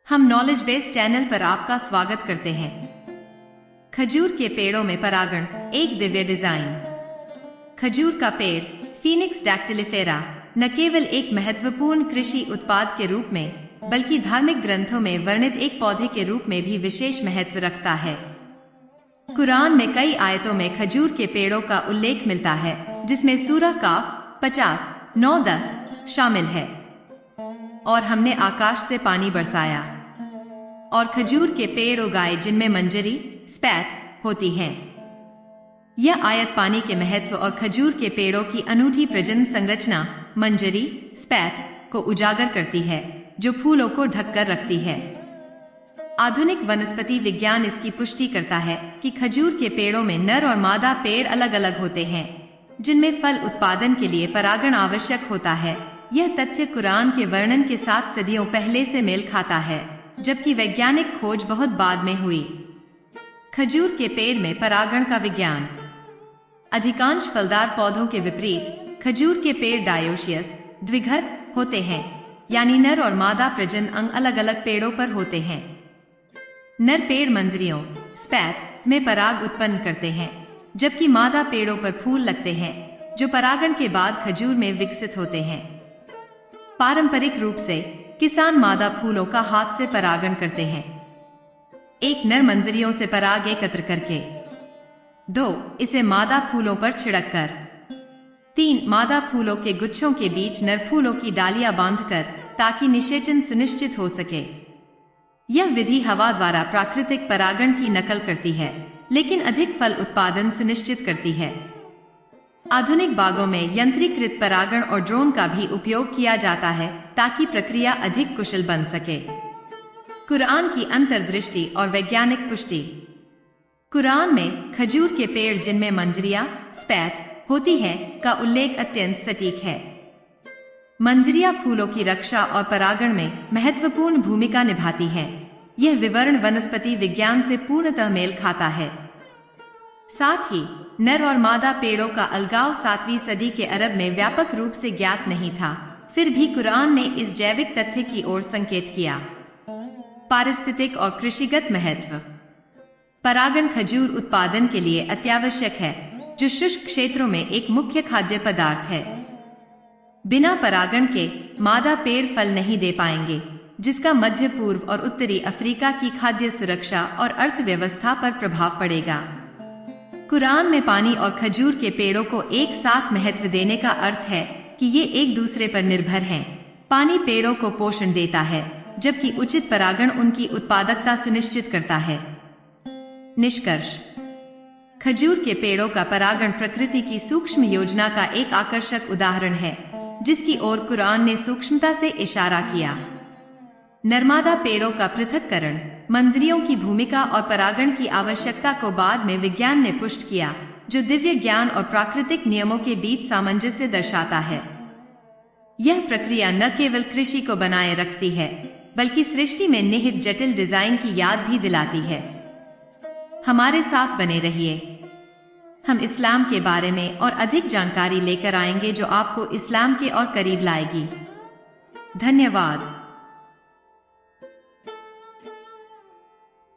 हम knowledge based channel पर आपका स्वागत करते हैं। खजूर के पेड़ों में परागण, एक दिव्य डिजाइन। खजूर का पेड़ फीनिक्स डैक्टिलिफेरा न केवल एक महत्वपूर्ण कृषि उत्पाद के रूप में, बल्कि धार्मिक ग्रंथों में वर्णित एक पौधे के रूप में भी विशेष महत्व रखता है। कुरान में कई आयतों में खजूर के पेड़ों का उल्लेख मिलता है, जिसमें सूरह काफ 50:9-10 शामिल है। और हमने आकाश से पानी बरसाया और खजूर के पेड़ उगाए जिनमें मंजरी स्पैथ होती हैं। यह आयत पानी के महत्व और खजूर के पेड़ों की अनूठी प्रजनन संरचना मंजरी स्पैथ को उजागर करती है, जो फूलों को ढककर रखती है। आधुनिक वनस्पति विज्ञान इसकी पुष्टि करता है कि खजूर के पेड़ों में नर और मादा पेड़ अलग अलग होते हैं, जिनमें फल उत्पादन के लिए परागण आवश्यक होता है। यह तथ्य कुरान के वर्णन के साथ सदियों पहले से मेल खाता है, जबकि वैज्ञानिक खोज बहुत बाद में हुई। खजूर के पेड़ में परागण का विज्ञान। अधिकांश फलदार पौधों के विपरीत खजूर के पेड़ डायोशियस द्विघर होते हैं, यानी नर और मादा प्रजनन अंग अलग अलग पेड़ों पर होते हैं। नर पेड़ मंजरियों स्पैथ में पराग उत्पन्न करते हैं, जबकि मादा पेड़ों पर फूल लगते हैं, जो परागण के बाद खजूर में विकसित होते हैं। पारंपरिक रूप से किसान मादा फूलों का हाथ से परागण करते हैं, एक नर मंजरियों से पराग एकत्र करके, 2 इसे मादा फूलों पर छिड़क कर, 3 मादा फूलों के गुच्छों के बीच नर फूलों की डालियां बांधकर, ताकि निषेचन सुनिश्चित हो सके। यह विधि हवा द्वारा प्राकृतिक परागण की नकल करती है, लेकिन अधिक फल उत्पादन सुनिश्चित करती है। आधुनिक बागों में यंत्रीकृत परागण और ड्रोन का भी उपयोग किया जाता है, ताकि प्रक्रिया अधिक कुशल बन सके। कुरान की अंतर्दृष्टि और वैज्ञानिक पुष्टि। कुरान में खजूर के पेड़ जिनमें मंजरियां स्पैथ होती है का उल्लेख अत्यंत सटीक है। मंजरियां फूलों की रक्षा और परागण में महत्वपूर्ण भूमिका निभाती हैं। यह विवरण वनस्पति विज्ञान से पूर्णतः मेल खाता है। साथ ही नर और मादा पेड़ों का अलगाव 7वीं सदी के अरब में व्यापक रूप से ज्ञात नहीं था, फिर भी कुरान ने इस जैविक तथ्य की ओर संकेत किया। पारिस्थितिक और कृषिगत महत्व। परागण खजूर उत्पादन के लिए अत्यावश्यक है, जो शुष्क क्षेत्रों में एक मुख्य खाद्य पदार्थ है। बिना परागण के मादा पेड़ फल नहीं दे पाएंगे, जिसका मध्य पूर्व और उत्तरी अफ्रीका की खाद्य सुरक्षा और अर्थव्यवस्था पर प्रभाव पड़ेगा। कुरान में पानी और खजूर के पेड़ों को एक साथ महत्व देने का अर्थ है कि ये एक दूसरे पर निर्भर हैं। पानी पेड़ों को पोषण देता है, जबकि उचित परागण उनकी उत्पादकता सुनिश्चित करता है। निष्कर्ष। खजूर के पेड़ों का परागण प्रकृति की सूक्ष्म योजना का एक आकर्षक उदाहरण है, जिसकी ओर कुरान ने सूक्ष्मता से इशारा किया। नरमादा पेड़ों का पृथक्करण, मंजरियों की भूमिका और परागण की आवश्यकता को बाद में विज्ञान ने पुष्ट किया, जो दिव्य ज्ञान और प्राकृतिक नियमों के बीच सामंजस्य दर्शाता है। यह प्रक्रिया न केवल कृषि को बनाए रखती है, बल्कि सृष्टि में निहित जटिल डिजाइन की याद भी दिलाती है। हमारे साथ बने रहिए। हम इस्लाम के बारे में और अधिक जानकारी लेकर आएंगे, जो आपको इस्लाम के और करीब लाएगी। धन्यवाद।